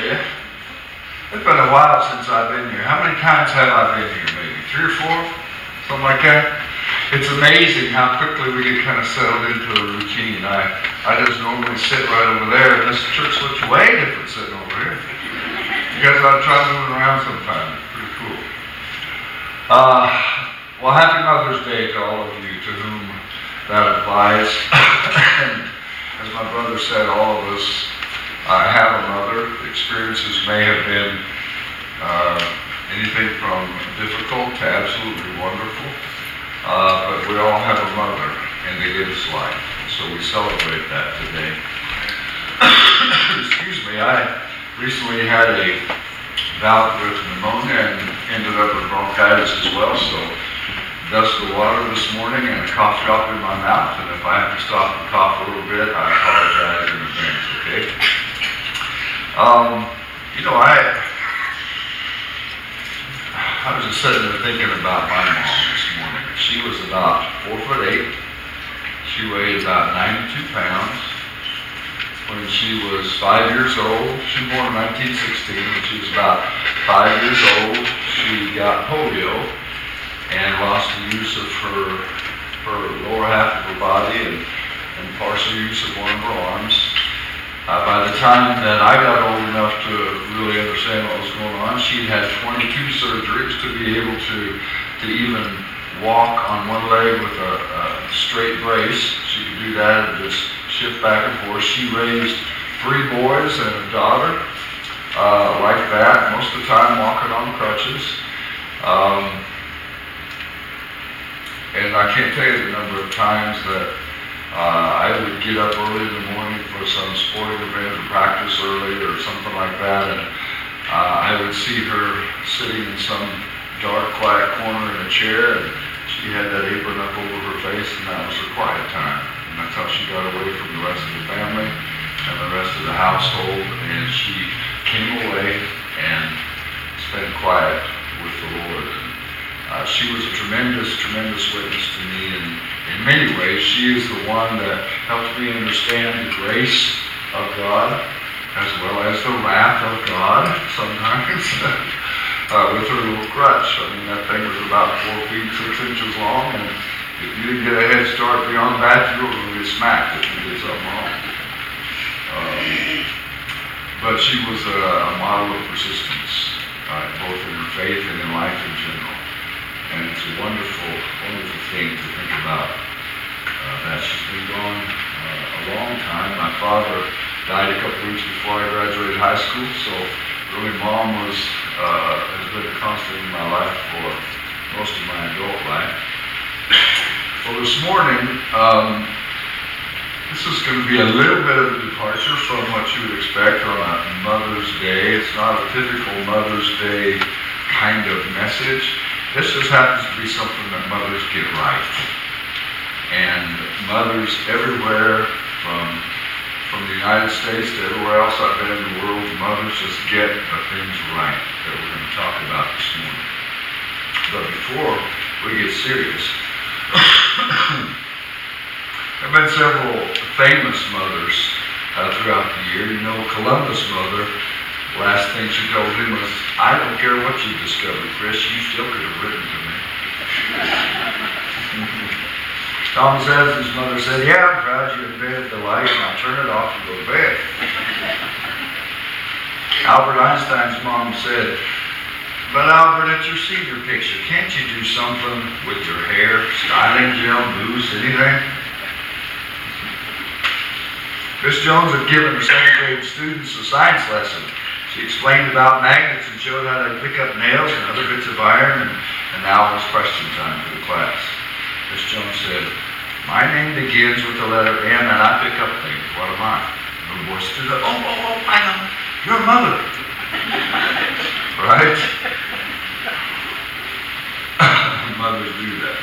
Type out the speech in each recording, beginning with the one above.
you, it's been a while since I've been here. How many times have I been here? Maybe 3 or 4? Something like that. It's amazing how quickly we get kind of settled into a routine. I just normally sit right over there, and this church looks way different sitting over here. You guys ought to try moving around sometime. It's pretty cool. Well, happy Mother's Day to all of you to whom that applies. And as my brother said, all of us have a mother. The experiences may have been anything from difficult to absolutely wonderful. But we all have a mother, and it is life. So we celebrate that today. Excuse me, I recently had a bout with pneumonia and ended up with bronchitis as well. So dust of water this morning and a cough drop in my mouth. And if I have to stop and cough a little bit, I apologize in advance, okay? I was just sitting there thinking about my mom this morning. She was about 4'8". She weighed about 92 pounds. When she was 5 years old, she was born in 1916. When she was about 5 years old, she got polio and lost the use of her lower half of her body and partial use of one of her arms. By the time that I got old enough to really understand what was going on, she had 22 surgeries to be able to even walk on one leg with a straight brace. She could do that and just shift back and forth. She raised 3 boys and a daughter like that, most of the time walking on crutches. And I can't tell you the number of times that I would get up early in the morning for some sporting event or practice early or something like that, and I would see her sitting in some dark, quiet corner in a chair, and she had that apron up over her face, and that was her quiet time. And that's how she got away from the rest of the family and the rest of the household, and she came away and spent quiet with the Lord. She was a tremendous, tremendous witness to me, and in many ways, she is the one that helped me understand the grace of God as well as the wrath of God sometimes with her little crutch. I mean, that thing was about 4 feet, 6 inches long, and if you didn't get a head start beyond that, you were going to get smacked if you did something wrong. But she was a model of persistence, both in her faith and in life in general. And it's a wonderful, wonderful thing to think about that she's been gone a long time. My father died a couple weeks before I graduated high school, so really Mom has been a constant in my life for most of my adult life. Well, this morning, this is going to be a little bit of a departure from what you would expect on a Mother's Day. It's not a typical Mother's Day kind of message. This just happens to be something that mothers get right. And mothers everywhere, from the United States to everywhere else I've been in the world, mothers just get the things right that we're going to talk about this morning. But before we get serious, there have been several famous mothers throughout the year. You know, Columbus' mother, last thing she told him was, "I don't care what you discovered, Chris, you still could have written to me." Thomas Edison's mother said, "Yeah, I'm proud you invented the light, now turn it off and go to bed." Albert Einstein's mom said, "But Albert, it's your senior picture. Can't you do something with your hair? Styling gel, mousse, anything?" Miss Jones had given her second grade students a science lesson. She explained about magnets and showed how to pick up nails and other bits of iron, and now it was question time for the class. Miss Jones said, "My name begins with the letter M, and I pick up things. What am I?" And the boy stood up, oh, I know. You're a mother." Right? Mothers do that.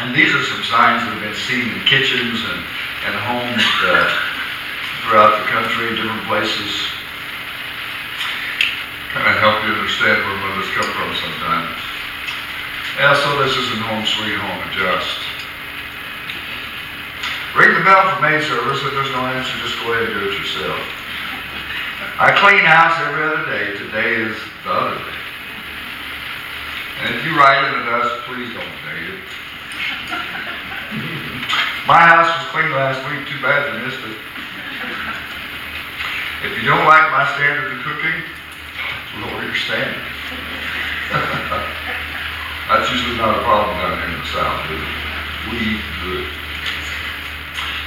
And these are some signs that have been seen in kitchens and homes throughout the country, different places. Kind of help you understand where mothers come from sometimes. Yeah, so this isn't home sweet home, adjust. Ring the bell for maid service. If there's no answer, just go ahead and do it yourself. I clean house every other day. Today is the other day. And if you ride in the dust, please don't date it. My house was clean last week. Too bad you missed it. If you don't like my standard of cooking, lower your standard. That's usually not a problem down here in the South, is it? We eat good.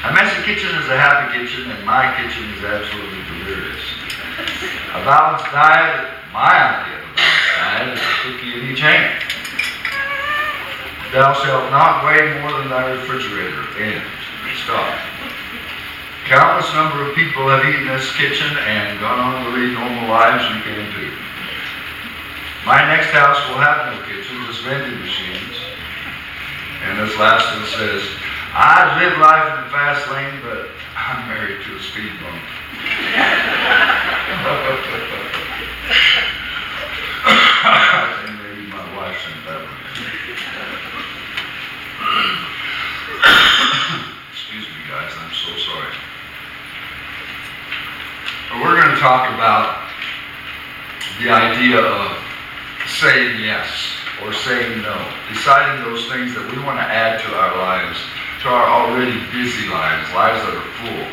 A messy kitchen is a happy kitchen, and my kitchen is absolutely delirious. A balanced diet, my idea of a balanced diet, is a cookie in each hand. Thou shalt not weigh more than thy refrigerator. End. Stop. Countless number of people have eaten this kitchen and gone on to lead normal lives. You can too. My next house will have no kitchen, just vending machines. And this last one says, I live life in the fast lane, but I'm married to a speed bump. I think maybe my wife sent that one. Excuse me, guys, I'm so sorry. But we're going to talk about the idea of saying yes or saying no, deciding those things that we want to add to our lives, to our already busy lives, lives that are full,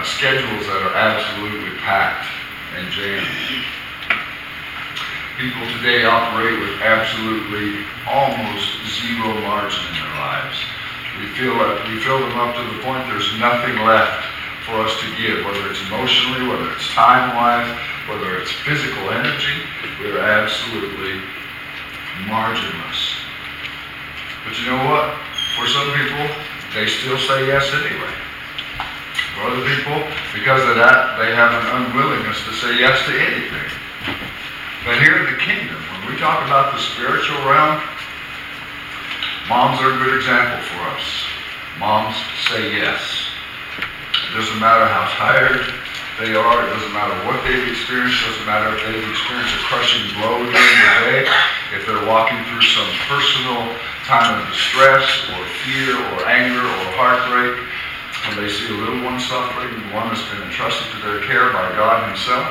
schedules that are absolutely packed and jammed. People today operate with absolutely almost zero margin in their lives. We fill them up to the point there's nothing left for us to give, whether it's emotionally, whether it's time-wise, whether it's physical energy. We're absolutely marginless. But you know what? For some people, they still say yes anyway. For other people, because of that, they have an unwillingness to say yes to anything. But here in the kingdom, when we talk about the spiritual realm, moms are a good example for us. Moms say yes. It doesn't matter how tired they are. It doesn't matter what they've experienced. It doesn't matter if they've experienced a crushing blow during the day. If they're walking through some personal time of distress or fear or anger or heartbreak, when they see a little one suffering, one that's been entrusted to their care by God Himself,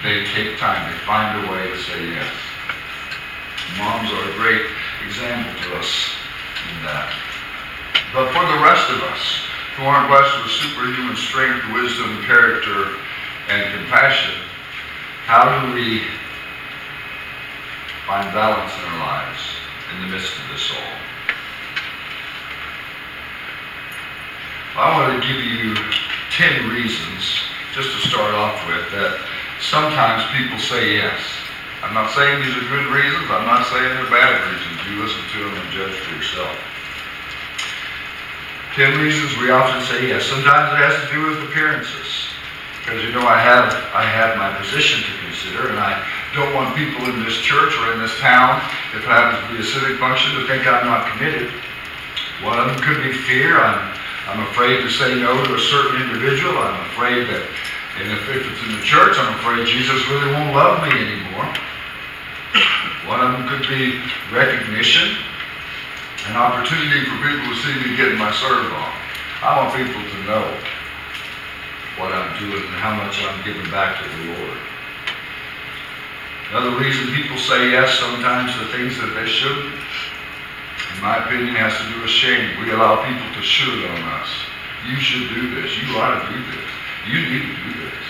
they take time. They find a way to say yes. Moms are a great example to us in that. But for the rest of us, who aren't blessed with superhuman strength, wisdom, character, and compassion, how do we find balance in our lives in the midst of this all? I want to give you 10 reasons, just to start off with, that sometimes people say yes. I'm not saying these are good reasons. I'm not saying they're bad reasons. You listen to them and judge for yourself. 10 reasons we often say yes. Sometimes it has to do with appearances. Because you know I have my position to consider, and I don't want people in this church or in this town, if it happens to be a civic function, to think I'm not committed. One of them could be fear. I'm afraid to say no to a certain individual. I'm afraid that, and if it's in the church, I'm afraid Jesus really won't love me anymore. One of them could be recognition. An opportunity for people to see me getting my serve on. I want people to know what I'm doing and how much I'm giving back to the Lord. Another reason people say yes sometimes to things that they shouldn't, in my opinion, has to do with shame. We allow people to should on us. You should do this. You ought to do this. You need to do this.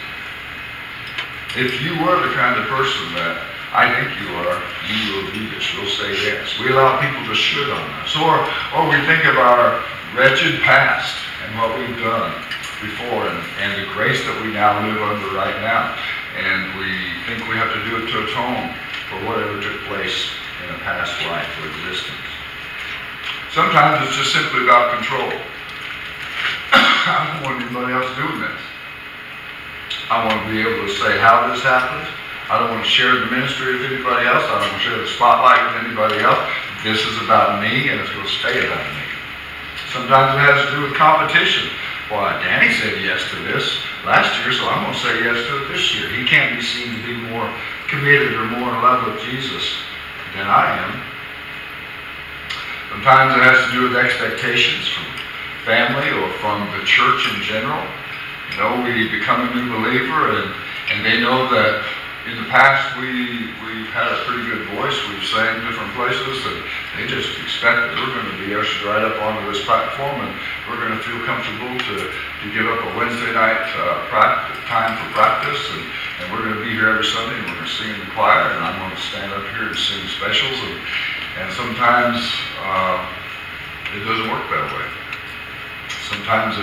If you were the kind of person that I think you are, you will do this. You'll say yes. We allow people to should on us. Or we think of our wretched past and what we've done before and the grace that we now live under right now. And we think we have to do it to atone for whatever took place in a past life or existence. Sometimes it's just simply about control. I don't want anybody else doing this. I want to be able to say how this happened. I don't want to share the ministry with anybody else. I don't want to share the spotlight with anybody else. This is about me, and it's going to stay about me. Sometimes it has to do with competition. Why, Danny said yes to this last year, so I'm going to say yes to it this year. He can't be seen to be more committed or more in love with Jesus than I am. Sometimes it has to do with expectations from family or from the church in general. You know, we become a new believer, and they know that in the past we've had a pretty good voice. We've sang different places, and they just expect that we're going to be ushered right up onto this platform, and we're going to feel comfortable to give up a Wednesday night time for practice, and we're going to be here every Sunday, and we're going to sing in the choir, and I'm going to stand up here and sing specials, and sometimes it doesn't work that way. Sometimes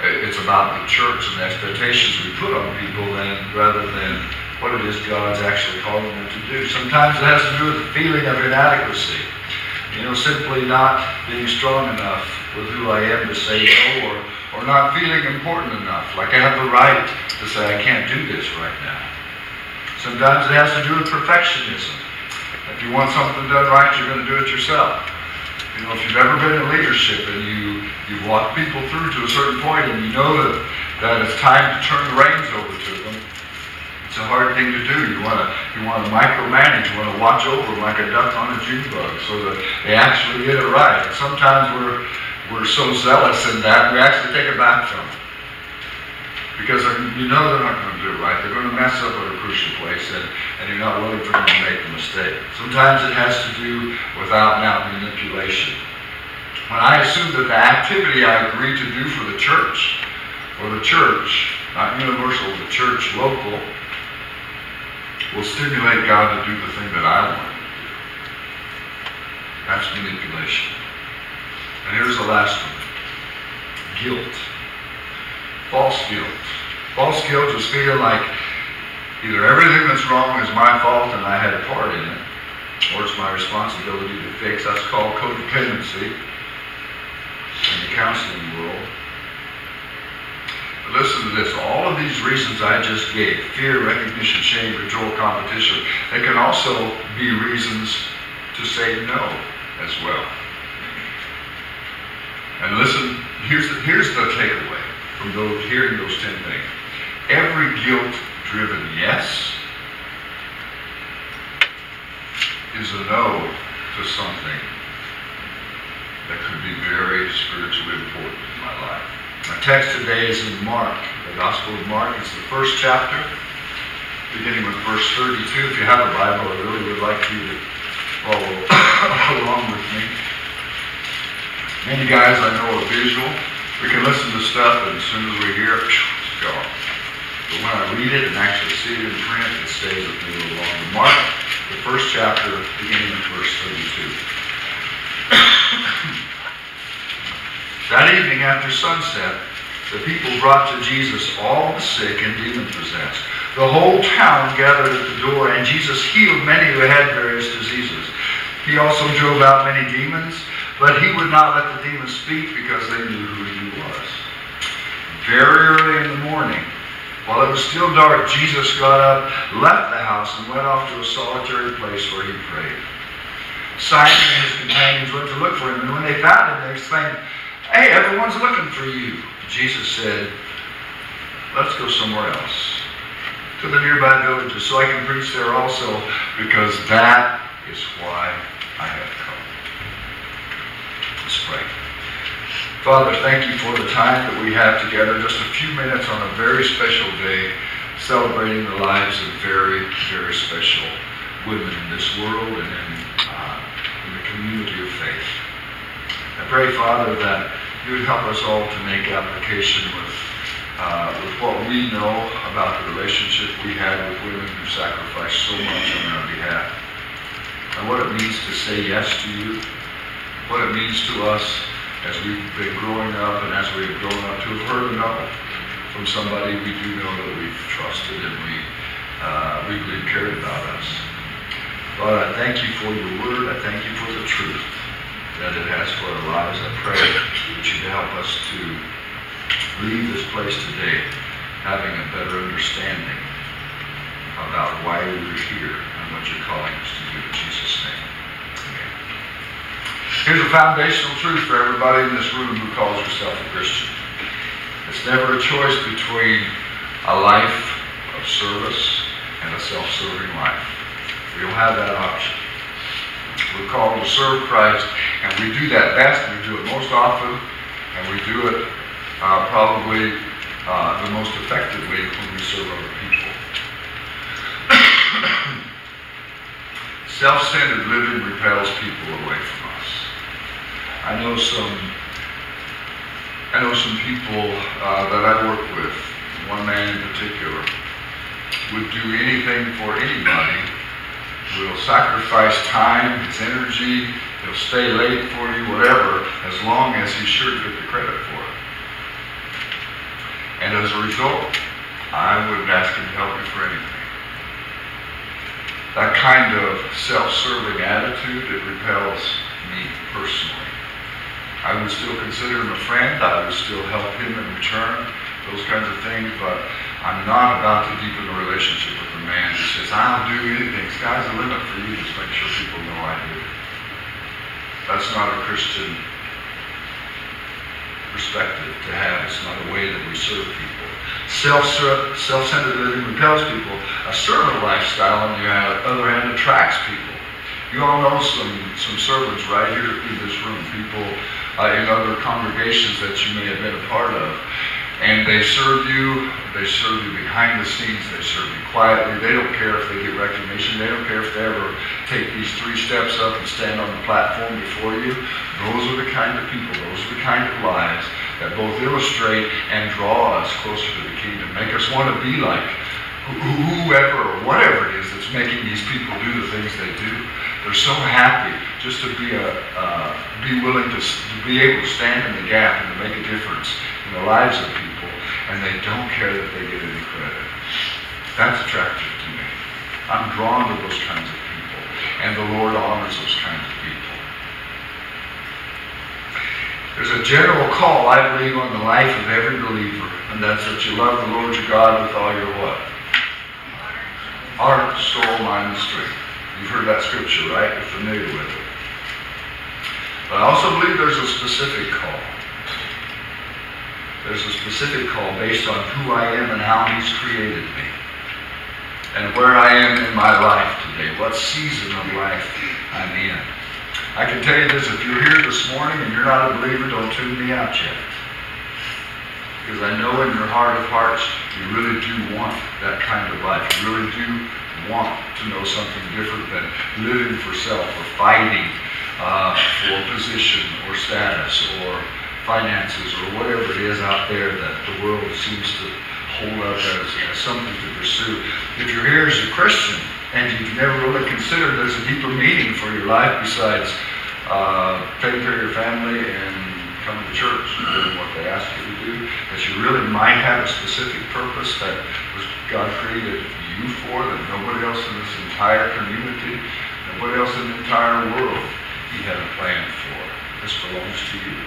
it's about the church and the expectations we put on people rather than what it is God's actually calling them to do. Sometimes it has to do with the feeling of inadequacy. You know, simply not being strong enough with who I am to say no, or not feeling important enough. Like I have the right to say I can't do this right now. Sometimes it has to do with perfectionism. If you want something done right, you're going to do it yourself. You know, if you've ever been in leadership and you've walked people through to a certain point and you know that it's time to turn the reins over to them, it's a hard thing to do. You want to micromanage. You want to watch over them like a duck on a June bug so that they actually get it right. And sometimes we're so zealous in that we actually take it back from them. Because you know they're not going to do it right. They're going to mess up at a crucial place, and you're not willing for them to make the mistake. Sometimes it has to do with out-and-out manipulation. When I assume that the activity I agree to do for the church, not universal, the church local, will stimulate God to do the thing that I want him to do. That's manipulation. And here's the last one. Guilt. False guilt. False guilt is feeling like either everything that's wrong is my fault and I had a part in it, or it's my responsibility to fix. That's called codependency in the counseling world. But listen to this. All of these reasons I just gave, fear, recognition, shame, control, competition, they can also be reasons to say no as well. And listen, here's the takeaway from hearing those 10 things. Every guilt-driven yes is a no to something that could be very spiritually important in my life. My text today is in Mark, the Gospel of Mark. It's the first chapter, beginning with verse 32. If you have a Bible, I really would like you to follow along with me. Many guys I know are visual. We can listen to stuff, and as soon as we hear it, it's gone. But when I read it and actually see it in print, it stays with me a little longer. Mark, the first chapter, beginning with verse 32. That evening after sunset, the people brought to Jesus all the sick and demon-possessed. The whole town gathered at the door, and Jesus healed many who had various diseases. He also drove out many demons, but he would not let the demons speak because they knew who he was. Very early in the morning, while it was still dark, Jesus got up, left the house, and went off to a solitary place where he prayed. Simon and his companions went to look for him, and when they found him, they exclaimed, "Hey, everyone's looking for you." Jesus said, "Let's go somewhere else, to the nearby villages, so I can preach there also, because that is why I have come." Let's pray. Father, thank you for the time that we have together, just a few minutes on a very special day, celebrating the lives of very, very special women in this world and in the community of faith. I pray, Father, that you would help us all to make application with what we know about the relationship we had with women who sacrificed so much on our behalf, and what it means to say yes to you, what it means to us as we've been growing up and as we have grown up to have heard a no from somebody we do know that we've trusted and we believe cared about us. Lord, I thank you for your word. I thank you for the truth that it has for our lives. I pray that you help us to leave this place today having a better understanding about why we're here and what you're calling us to do. In Jesus' name. Amen. Here's a foundational truth for everybody in this room who calls yourself a Christian. It's never a choice between a life of service and a self-serving life. We don't have that option. We're called to serve Christ, and we do that best, and we do it most often And we do it probably the most effectively when we serve other people. Self-centered living repels people away from us. I know some people that I work with, one man in particular, would do anything for anybody, will sacrifice time, his energy, he'll stay late for you, whatever, as long as he's sure to get the credit for it. And as a result, I wouldn't ask him to help me for anything. That kind of self-serving attitude, it repels me personally. I would still consider him a friend. I would still help him in return, those kinds of things, but I'm not about to deepen a relationship with a man who says, I'll do anything. Sky's the limit for you. Just make sure people know I do. That's not a Christian perspective to have. It's not a way that we serve people. Self-centered living repels people. A servant lifestyle, on the other hand, attracts people. You all know some servants right here in this room, people in other congregations that you may have been a part of. And they serve you behind the scenes, they serve you quietly. They don't care if they get recognition. They don't care if they ever take these 3 steps up and stand on the platform before you. Those are the kind of people, those are the kind of lives that both illustrate and draw us closer to the kingdom, make us want to be like whoever or whatever it is that's making these people do the things they do. They're so happy just to be willing to be able to stand in the gap and to make a difference in the lives of people, and they don't care that they get any credit. That's attractive to me. I'm drawn to those kinds of people, and the Lord honors those kinds of people. There's a general call, I believe, on the life of every believer, and that's that you love the Lord your God with all your what? Heart, soul, mind, and strength. You've heard that scripture, right? You're familiar with it. But I also believe there's a specific call. There's a specific call based on who I am and how He's created me. And where I am in my life today. What season of life I'm in. I can tell you this, if you're here this morning and you're not a believer, don't tune me out yet. Because I know in your heart of hearts, you really do want that kind of life. You really do want to know something different than living for self or fighting for position or status or finances or whatever it is out there that the world seems to hold up as something to pursue. If you're here as a Christian and you've never really considered there's a deeper meaning for your life besides taking care of your family and coming to church and doing what they ask you to do, that you really might have a specific purpose that was God created you for, that nobody else in this entire community, nobody else in the entire world, He had a plan for. This belongs to you.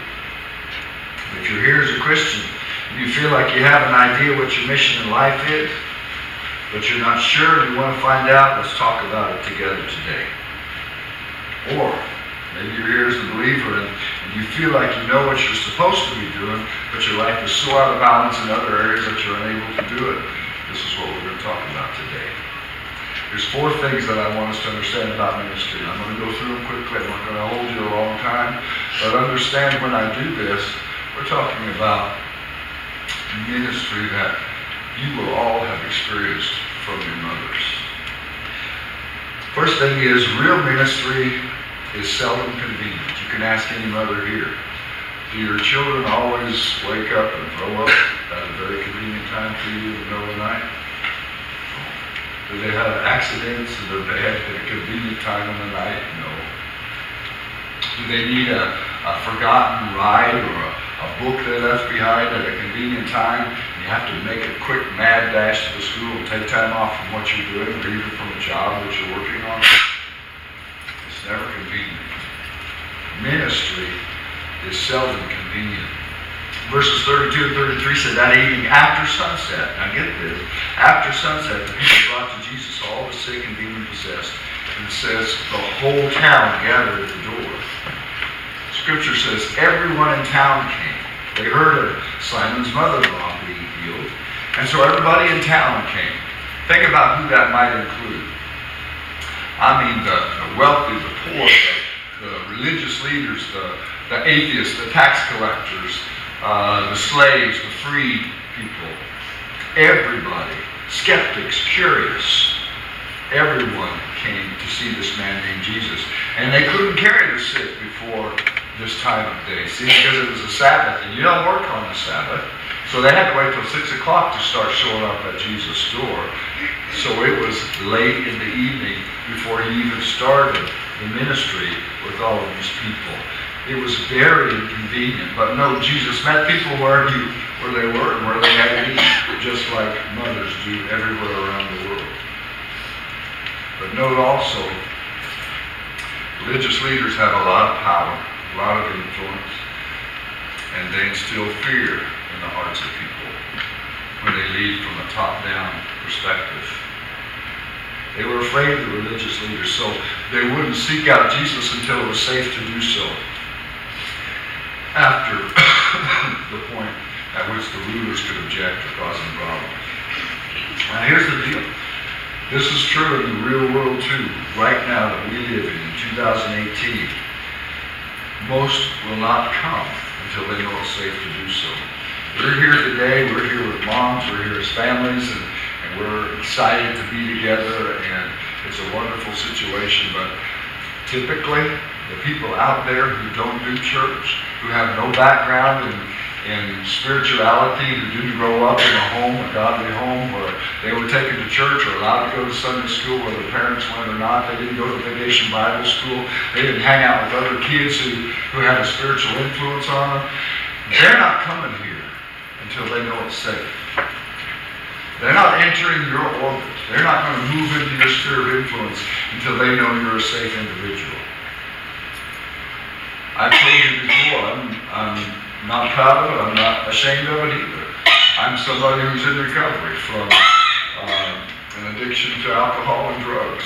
If you're here as a Christian and you feel like you have an idea what your mission in life is, but you're not sure and you want to find out, let's talk about it together today. Or maybe you're here as a believer and you feel like you know what you're supposed to be doing, but your life is so out of balance in other areas that you're unable to do it. This is what we're going to talk about today. There's 4 things that I want us to understand about ministry. I'm going to go through them quickly. I'm not going to hold you a long time. But understand when I do this, we're talking about ministry that you will all have experienced from your mothers. First thing is, real ministry is seldom convenient. You can ask any mother here. Do your children always wake up and throw up at a very convenient time for you in the middle of the night? Do they have accidents in their bed at a convenient time in the night? No. Do they need a forgotten ride or a book they left behind at a convenient time? And you have to make a quick mad dash to the school and take time off from what you're doing or even from a job that you're working on? It's never convenient. Ministry is seldom convenient. Verses 32 and 33 said, that evening after sunset, now get this, after sunset, the people brought to Jesus all the sick and demon-possessed. And it says, the whole town gathered at the door. Scripture says, everyone in town came. They heard of Simon's mother-in-law being healed. And so everybody in town came. Think about who that might include. I mean, the wealthy, the poor, the religious leaders, the atheists, the tax collectors, the slaves, the freed people, everybody, skeptics, curious, everyone came to see this man named Jesus. And they couldn't carry the sick before this time of day. See, because it was a Sabbath, and you don't work on the Sabbath. So they had to wait till 6 o'clock to start showing up at Jesus' door. So it was late in the evening before he even started the ministry with all of these people. It was very inconvenient. But no, Jesus met people where they were and where they had need, just like mothers do everywhere around the world. But note also, religious leaders have a lot of power, a lot of influence, and they instill fear in the hearts of people when they lead from a top-down perspective. They were afraid of the religious leaders, so they wouldn't seek out Jesus until it was safe to do so. After the point at which the rulers could object or cause them problems. Now here's the deal. This is true in the real world too. Right now that we live in 2018, most will not come until they know it's safe to do so. We're here today, we're here with moms, we're here as families, and we're excited to be together, and it's a wonderful situation, but typically the people out there who don't do church, who have no background in spirituality, who didn't grow up in a home, a godly home, where they were taken to church or allowed to go to Sunday school, whether parents went or not. They didn't go to vacation Bible school. They didn't hang out with other kids who had a spiritual influence on them. They're not coming here until they know it's safe. They're not entering your orbit. They're not going to move into your sphere of influence until they know you're a safe individual. I've told you before, I'm not proud of it. I'm not ashamed of it either. I'm somebody who's in recovery from an addiction to alcohol and drugs.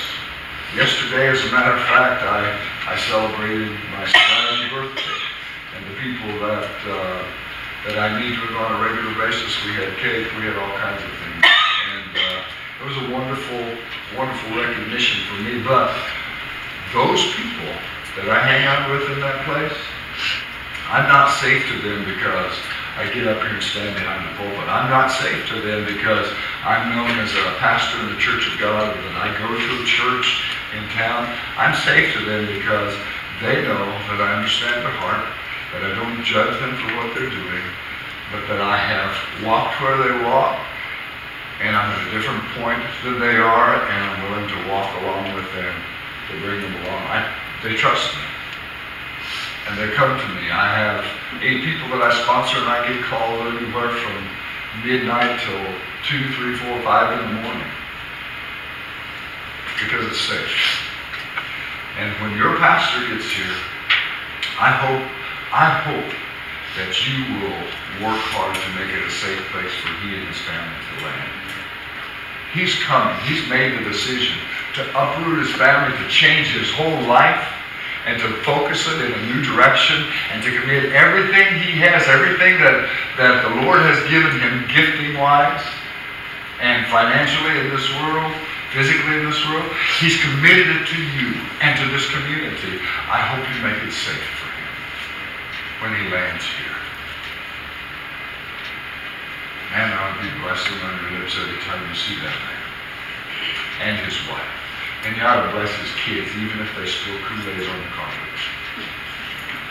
Yesterday, as a matter of fact, I celebrated my sobriety birthday, and the people that I meet with on a regular basis, we had cake, we had all kinds of things, and it was a wonderful, wonderful recognition for me. But those people that I hang out with in that place, I'm not safe to them because I get up here and stand behind the pulpit. I'm not safe to them because I'm known as a pastor in the Church of God, or that I go to a church in town. I'm safe to them because they know that I understand their heart, that I don't judge them for what they're doing, but that I have walked where they walk, and I'm at a different point than they are, and I'm willing to walk along with them to bring them along. They trust me. And they come to me. I have 8 people that I sponsor, and I get called anywhere from midnight till 2, 3, 4, 5 in the morning. Because it's safe. And when your pastor gets here, I hope that you will work hard to make it a safe place for he and his family to land. He's coming. He's made the decision to uproot his family, to change his whole life, and to focus it in a new direction, and to commit everything he has, everything that the Lord has given him, gifting-wise and financially in this world, physically in this world. He's committed it to you and to this community. I hope you make it safe for him when he lands here. Man, I would be blessing on your lips every time you see that man and his wife. And you ought to bless his kids, even if they spill Kool-Aid on the carpet.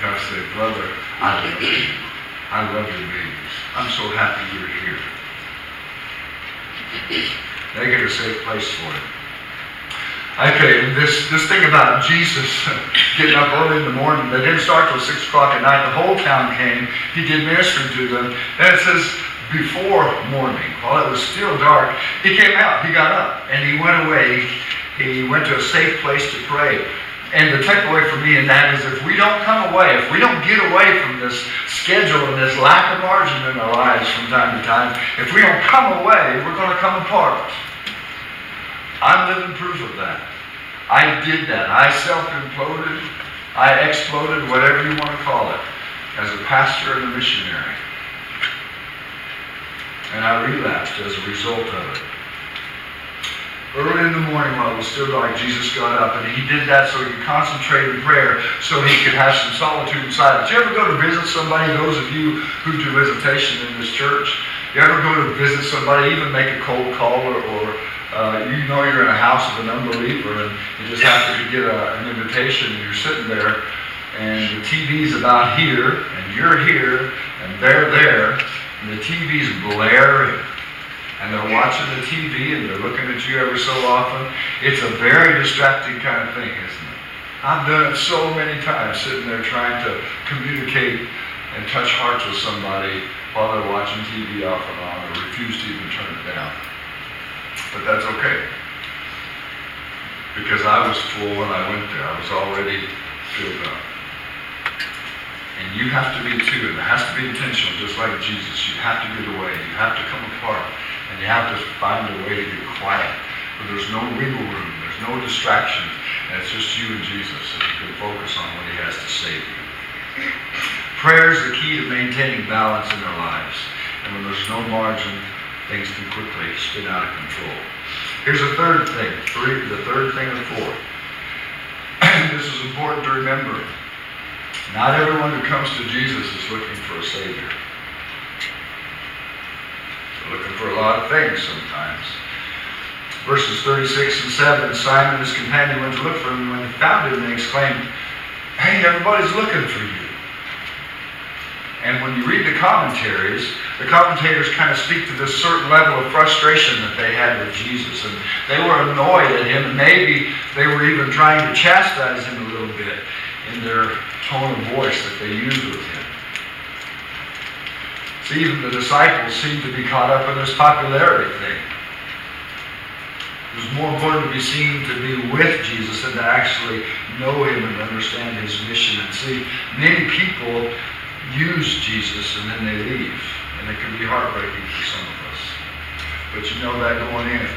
God said, brother, I love you. I love your babies. I'm so happy you're here. They get a safe place for it. Okay, this thing about Jesus getting up early in the morning, they didn't start till 6 o'clock at night. The whole town came. He did ministering to them. Then it says, before morning, while it was still dark, he came out, he got up, and he went away. He went to a safe place to pray. And the takeaway for me in that is, if we don't come away, if we don't get away from this schedule and this lack of margin in our lives from time to time, if we don't come away, we're going to come apart. I'm living proof of that. I did that. I self-imploded. I exploded, whatever you want to call it, as a pastor and a missionary. And I relapsed as a result of it. early in the morning while it was still dark, Jesus got up, and he did that so he could concentrate in prayer, so he could have some solitude and silence. You ever go to visit somebody, those of you who do visitation in this church? You ever go to visit somebody, even make a cold call, or you know you're in a house of an unbeliever, and you just happen to get an invitation, and you're sitting there, and the TV's about here, and you're here, and they're there, and the TV's blaring. And they're watching the TV and they're looking at you every so often. It's a very distracting kind of thing, isn't it? I've done it so many times, sitting there trying to communicate and touch hearts with somebody while they're watching TV off and on, or refuse to even turn it down. But that's okay. Because I was full when I went there. I was already filled up. And you have to be too, and it has to be intentional, just like Jesus. You have to get away. You have to come apart. And you have to find a way to get quiet. Where there's no wiggle room. There's no distractions. And it's just you and Jesus. And you can focus on what he has to say to you. Prayer is the key to maintaining balance in our lives. And when there's no margin, things can quickly spin out of control. Here's the third thing. The third thing of four. This is important to remember. Not everyone who comes to Jesus is looking for a Savior. They're looking for a lot of things sometimes. Verses 36 and 7, Simon and his companion went to look for him, and when they found him, they exclaimed, "Hey, everybody's looking for you." And when you read the commentators kind of speak to this certain level of frustration that they had with Jesus. And they were annoyed at him, and maybe they were even trying to chastise him a little bit in their tone of voice that they used with him. See, even the disciples seemed to be caught up in this popularity thing. It was more important to be seen to be with Jesus than to actually know him and understand his mission. And see, many people use Jesus and then they leave. And it can be heartbreaking for some of us. But you know that going in,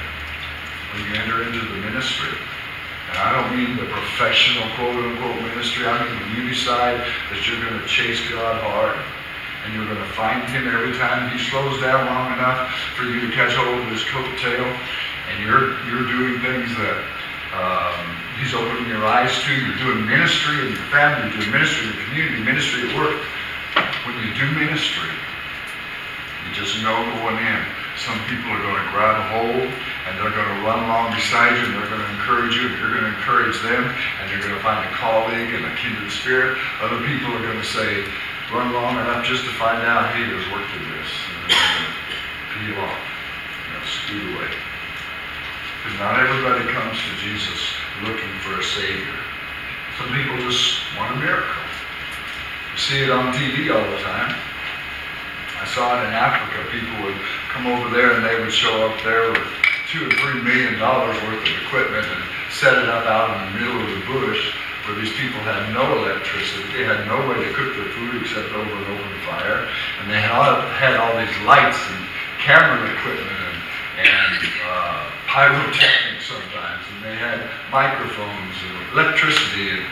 when you enter into the ministry. And I don't mean the professional quote-unquote ministry. I mean when you decide that you're going to chase God hard and you're going to find him every time he slows down long enough for you to catch hold of his coattail, and you're doing things that he's opening your eyes to. You're doing ministry in your family, you're doing ministry in your community, ministry at work. When you do ministry, you just know going in, some people are going to grab a hold and they're going to run along beside you and they're going to encourage you and you're going to encourage them and you're going to find a colleague and a kindred spirit. Other people are going to say, run long enough just to find out, hey, there's work to this. And they're going to peel off, scoot away. Because not everybody comes to Jesus looking for a Savior. Some people just want a miracle. You see it on TV all the time. I saw it in Africa. People would come over there and they would show up there with $2 or $3 million worth of equipment and set it up out in the middle of the bush where these people had no electricity. They had no way to cook their food except over an open fire. And they had all these lights and camera equipment and pyrotechnics sometimes. And they had microphones and electricity. And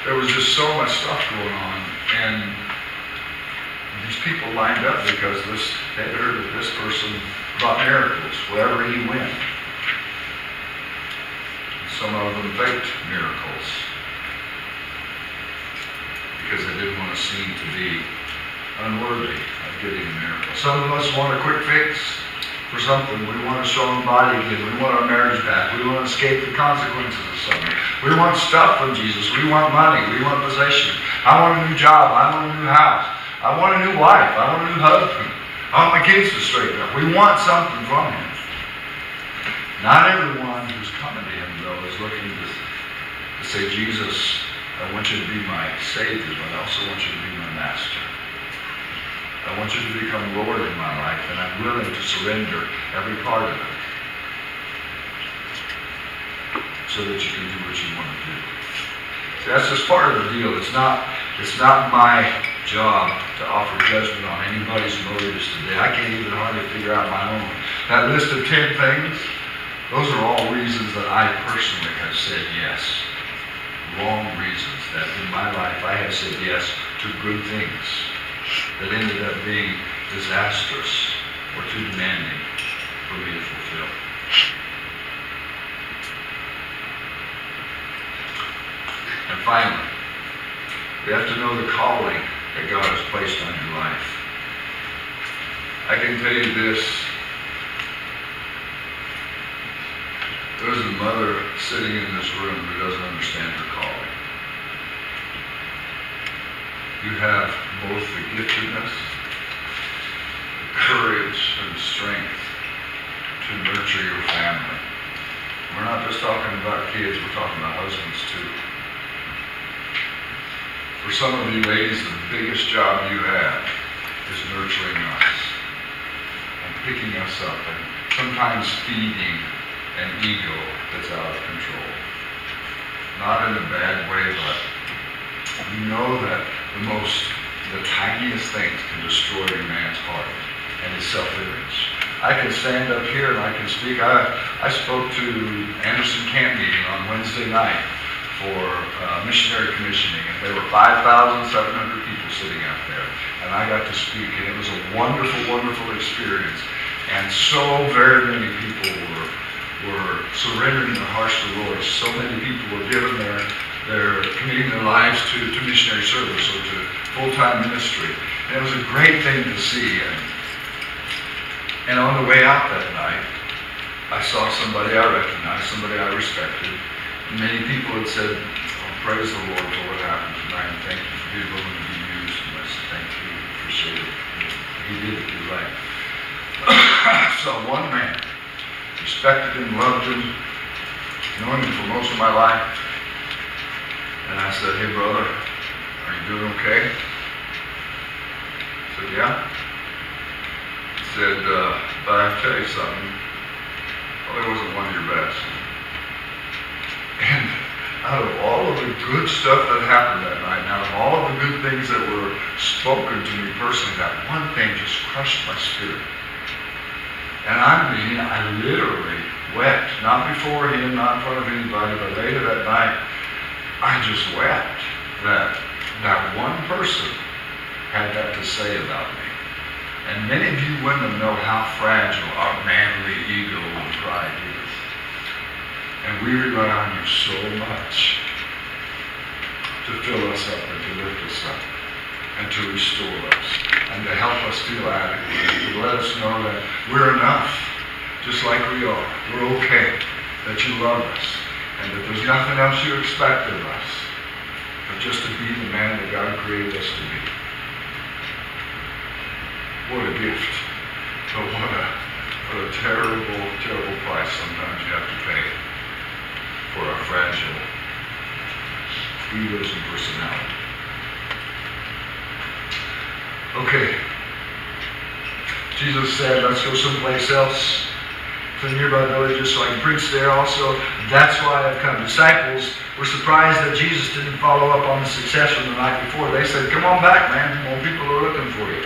there was just so much stuff going on. And these people lined up because they heard that this person brought miracles wherever he went. Some of them faked miracles because they didn't want to seem to be unworthy of getting a miracle. Some of us want a quick fix for something. We want a strong body again. We want our marriage back. We want to escape the consequences of something. We want stuff from Jesus. We want money. We want possession. I want a new job. I want a new house. I want a new wife. I want a new husband. I want my kids to straighten up. We want something from him. Not everyone who's coming to him, though, is looking to say, Jesus, I want you to be my Savior, but I also want you to be my Master. I want you to become Lord in my life, and I'm willing to surrender every part of it so that you can do what you want to do. See, that's just part of the deal. It's not my job to offer judgment on anybody's motives today. I can't even hardly figure out my own. That list of 10 things, those are all reasons that I personally have said yes. Wrong reasons that in my life I have said yes to good things that ended up being disastrous or too demanding for me to fulfill. And finally, we have to know the calling that God has placed on your life. I can tell you this. There's a mother sitting in this room who doesn't understand her calling. You have both the giftedness, the courage, and the strength to nurture your family. We're not just talking about kids, we're talking about husbands too. For some of you ladies, the biggest job you have is nurturing us and picking us up and sometimes feeding an ego that's out of control. Not in a bad way, but you know that the tiniest things can destroy a man's heart and his self-image. I can stand up here and I can speak. I spoke to Anderson Camp meeting on Wednesday night for missionary commissioning, and there were 5,700 people sitting out there, and I got to speak, and it was a wonderful, wonderful experience. And so very many people were surrendering their hearts to the Lord. So many people were giving their committing their lives to missionary service or to full-time ministry. And it was a great thing to see. And on the way out that night, I saw somebody I recognized, somebody I respected. And many people had said, oh, praise the Lord for what happened tonight, and thank you for being willing to be used. And I said, thank you, appreciate it. He did it, you're right. I saw one man, respected him, loved him, known him for most of my life. And I said, hey brother, are you doing okay? He said, yeah. He said, but I'll tell you something, probably wasn't one of your best. And out of all of the good stuff that happened that night, and out of all of the good things that were spoken to me personally, that one thing just crushed my spirit. And I mean, I literally wept. Not before him, not in front of anybody, but later that night, I just wept that one person had that to say about me. And many of you women know how fragile our manly ego and pride is. And we rely on you so much to fill us up and to lift us up and to restore us and to help us feel adequate and to let us know that we're enough just like we are. We're okay, that you love us, and that there's nothing else you expect of us but just to be the man that God created us to be. What a gift. But what a terrible, terrible price sometimes you have to pay for our fragile egos and personality. Okay. Jesus said, let's go someplace else to the nearby villages so I can preach there also. That's why I've come. Disciples were surprised that Jesus didn't follow up on the success from the night before. They said, come on back, man. More people are looking for you.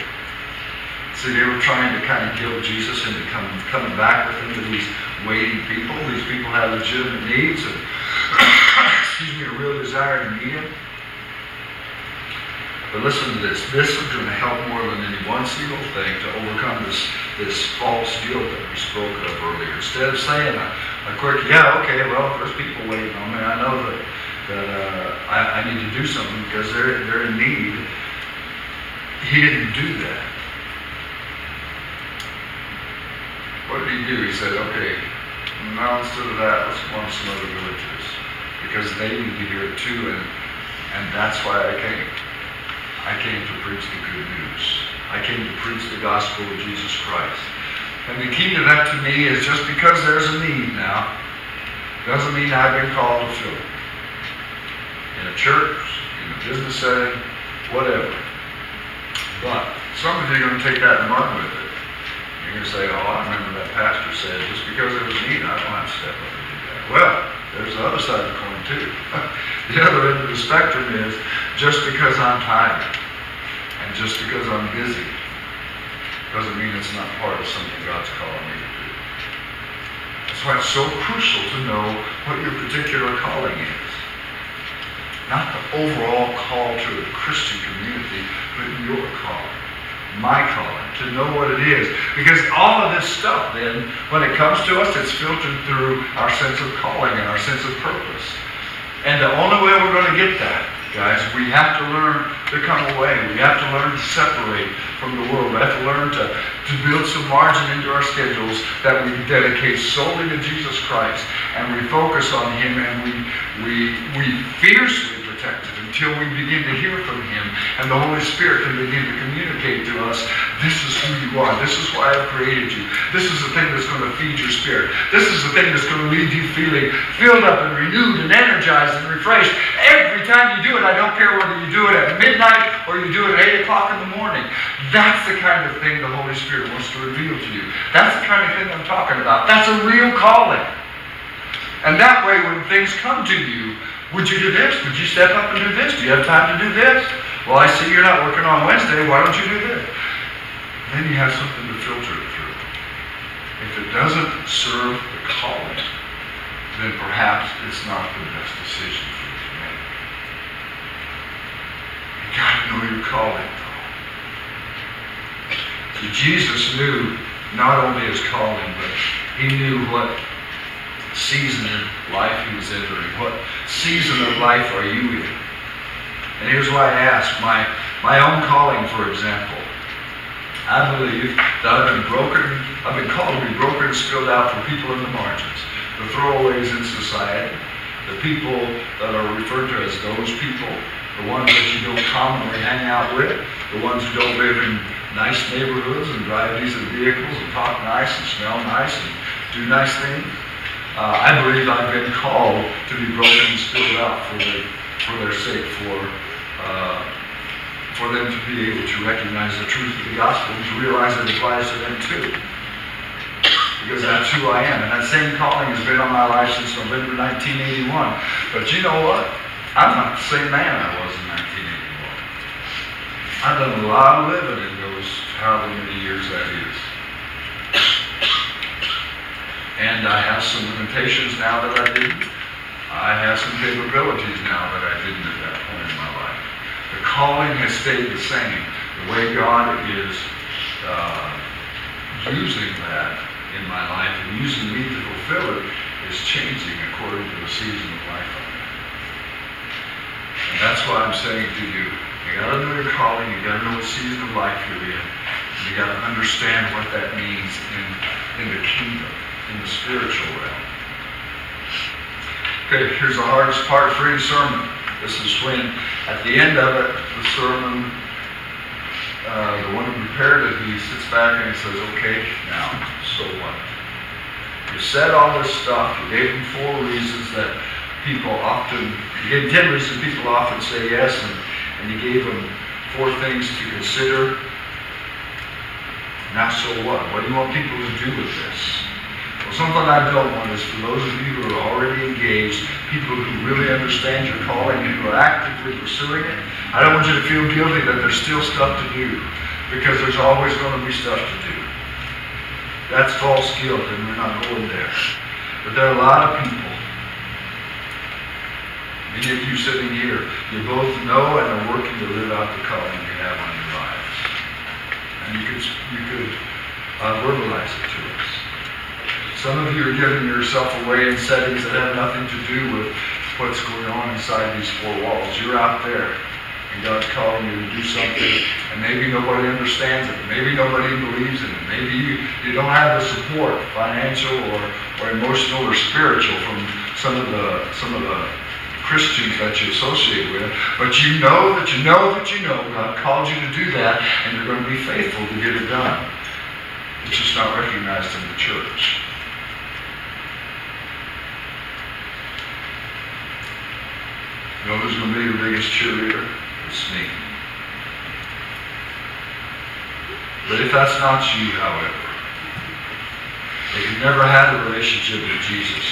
See, they were trying to kind of guilt Jesus into coming back with them to these waiting people. These people have legitimate needs and a real desire to meet him. But listen to this. This is going to help more than any one single thing to overcome this false guilt that we spoke of earlier. Instead of saying a quick, yeah, okay, well, there's people waiting on me. I know that I need to do something because they're in need. He didn't do that. What did he do? He said, okay, now instead of that, let's go on to some other villages. Because they need to hear it too, and that's why I came. I came to preach the good news. I came to preach the gospel of Jesus Christ. And the key to that to me is just because there's a need now, doesn't mean I've been called to fill it. In a church, in a business setting, whatever. But some of you are going to take that and run with it. You're going to say, oh, I remember that pastor said, just because there was need, I don't have to step up and do that. Well, there's the other side of the coin too. The other end of the spectrum is, just because I'm tired and just because I'm busy doesn't mean it's not part of something God's calling me to do. That's why it's so crucial to know what your particular calling is. Not the overall call to a Christian community, but your calling. My calling, to know what it is. Because all of this stuff then, when it comes to us, it's filtered through our sense of calling and our sense of purpose. And the only way we're going to get that, guys, we have to learn to come away. We have to learn to separate from the world. We have to learn to build some margin into our schedules that we dedicate solely to Jesus Christ. And we focus on Him, and we fiercely protect it until we begin to hear from Him. And the Holy Spirit can begin to communicate to us, this is who you are. This is why I've created you. This is the thing that's going to feed your spirit. This is the thing that's going to leave you feeling filled up and renewed and energized and refreshed. Every time you do it, I don't care whether you do it at midnight or you do it at 8 o'clock in the morning. That's the kind of thing the Holy Spirit wants to reveal to you. That's the kind of thing I'm talking about. That's a real calling. And that way, when things come to you, would you do this? Would you step up and do this? Do you have time to do this? Well, I see you're not working on Wednesday. Why don't you do this? Then you have something to filter it through. If it doesn't serve the calling, then perhaps it's not the best decision for you to make. You got to know your calling, though. See, Jesus knew not only his calling, but he knew what season of life he was entering. What season of life are you in? And here's why I ask. My own calling, for example. I believe that I've been called to be broken and spilled out for people in the margins, the throwaways in society, the people that are referred to as those people, the ones that you don't commonly hang out with, the ones who don't live in nice neighborhoods and drive decent vehicles and talk nice and smell nice and do nice things. I believe I've been called to be broken and spilled out for their sake, for them to be able to recognize the truth of the gospel and to realize it applies to them too. Because that's who I am. And that same calling has been on my life since November 1981. But you know what? I'm not the same man I was in 1981. I've done a lot of living in those however many years that is. And I have some limitations now that I didn't. I have some capabilities now that I didn't at that point in my life. The calling has stayed the same. The way God is using that in my life and using me to fulfill it is changing according to the season of life I'm in. And that's why I'm saying to you, you got to know your calling, you got to know what season of life you're in, and you got to understand what that means in the kingdom, in the spiritual realm. Okay, here's the hardest part for any sermon. This is when, at the end of it, the sermon, the one who prepared it, he sits back and he says, okay, now, so what? You said all this stuff, you gave them 4 reasons that people often, you gave 10 reasons people often say yes, and you gave them 4 things to consider. Now, so what? What do you want people to do with this? Well, something I don't want is for those of you who are already engaged, people who really understand your calling and who are actively pursuing it, I don't want you to feel guilty that there's still stuff to do, because there's always going to be stuff to do. That's false guilt, and we're not going there. But there are a lot of people, many of you sitting here, you both know and are working to live out the calling you have on your lives. And you could verbalize it to us. Some of you are giving yourself away in settings that have nothing to do with what's going on inside these 4 walls. You're out there, and God's calling you to do something, and maybe nobody understands it. Maybe nobody believes in it. Maybe you don't have the support, financial or emotional or spiritual, from some of the Christians that you associate with. But you know that you know that you know God called you to do that, and you're going to be faithful to get it done. It's just not recognized in the church. You know who's going to be your biggest cheerleader? It's me. But if that's not you, however, if you've never had a relationship with Jesus,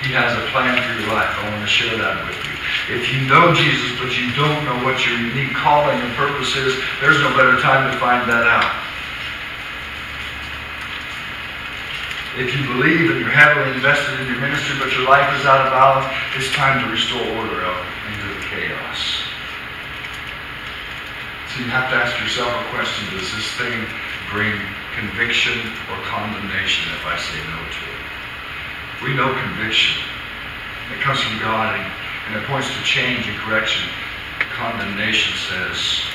He has a plan for your life. I want to share that with you. If you know Jesus, but you don't know what your unique calling and purpose is, there's no better time to find that out. If you believe and you're heavily invested in your ministry, but your life is out of balance, it's time to restore order out into the chaos. So you have to ask yourself a question: does this thing bring conviction or condemnation if I say no to it? We know conviction. It comes from God, and it points to change and correction. Condemnation says,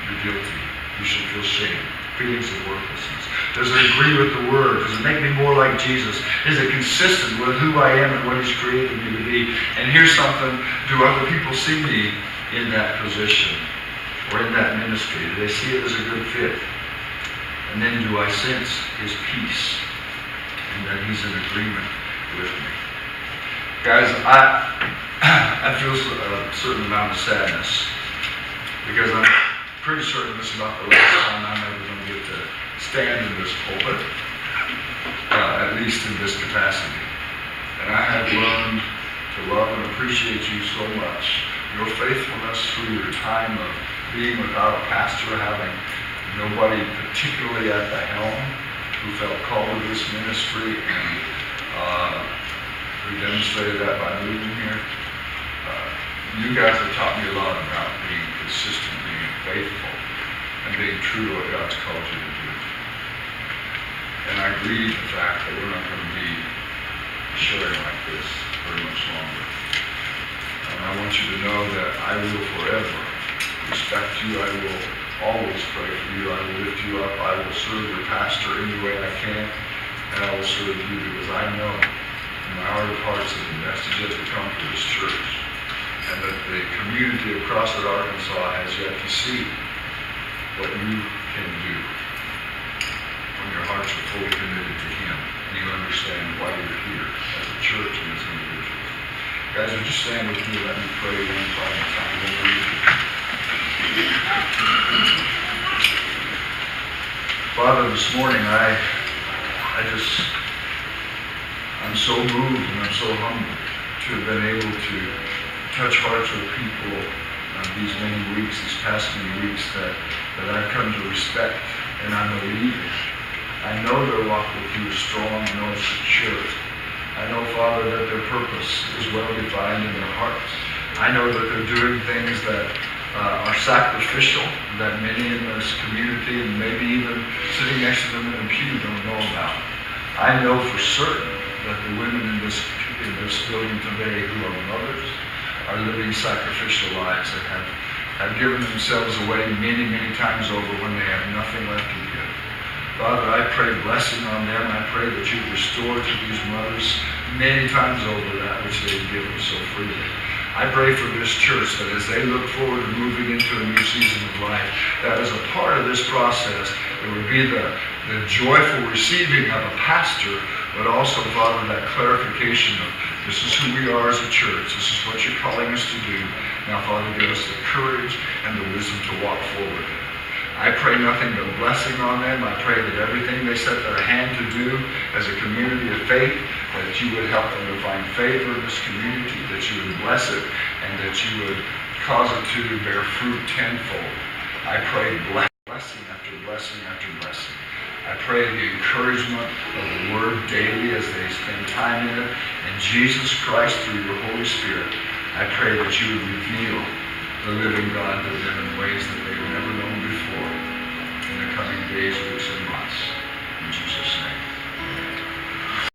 you're guilty. You should feel shame. Feelings of worthlessness. Does it agree with the Word? Does it make me more like Jesus? Is it consistent with who I am and what He's created me to be? And here's something. Do other people see me in that position or in that ministry? Do they see it as a good fit? And then do I sense His peace and that He's in agreement with me? Guys, I feel a certain amount of sadness because I'm pretty certain this is about the last time I'm ever going to get to stand in this pulpit, at least in this capacity. And I have learned to love and appreciate you so much. Your faithfulness through your time of being without a pastor, having nobody particularly at the helm who felt called to this ministry and who demonstrated that by moving here. You guys have taught me a lot about being consistent, being faithful, and being true to what God's called you to do. And I grieve the fact that we're not going to be sharing like this very much longer. And I want you to know that I will forever respect you. I will always pray for you. I will lift you up. I will serve your pastor any way I can. And I will serve you because I know in my heart of hearts that the best is yet to come for this church. And that the community of CrossFit Arkansas has yet to see what you can do when your hearts are fully committed to Him and you understand why you're here as a church and as individuals. Guys, would you stand with me? Let me pray one final time over you. Father, this morning I'm so moved and I'm so humbled to have been able to touch hearts with people these many weeks, these past many weeks that I've come to respect and I believe in. I know their walk with you is strong. I know it's secure. I know, Father, that their purpose is well defined in their hearts. I know that they're doing things that are sacrificial, that many in this community and maybe even sitting next to them in the pew don't know about. I know for certain that the women in this building today who are mothers are living sacrificial lives that have given themselves away many, many times over when they have nothing left to give. Father, I pray blessing on them. I pray that you restore to these mothers many times over that which they've given so freely. I pray for this church that as they look forward to moving into a new season of life, that as a part of this process, it would be the joyful receiving of a pastor, but also, Father, that clarification of this is who we are as a church. This is what you're calling us to do. Now, Father, give us the courage and the wisdom to walk forward. I pray nothing but blessing on them. I pray that everything they set their hand to do as a community of faith, that you would help them to find favor in this community, that you would bless it, and that you would cause it to bear fruit tenfold. I pray blessing after blessing after blessing. I pray the encouragement of the Word daily as they spend time in it. And Jesus Christ, through your Holy Spirit, I pray that you would reveal the living God to them in ways that they've never known before in the coming days, weeks, and months. In Jesus' name, amen.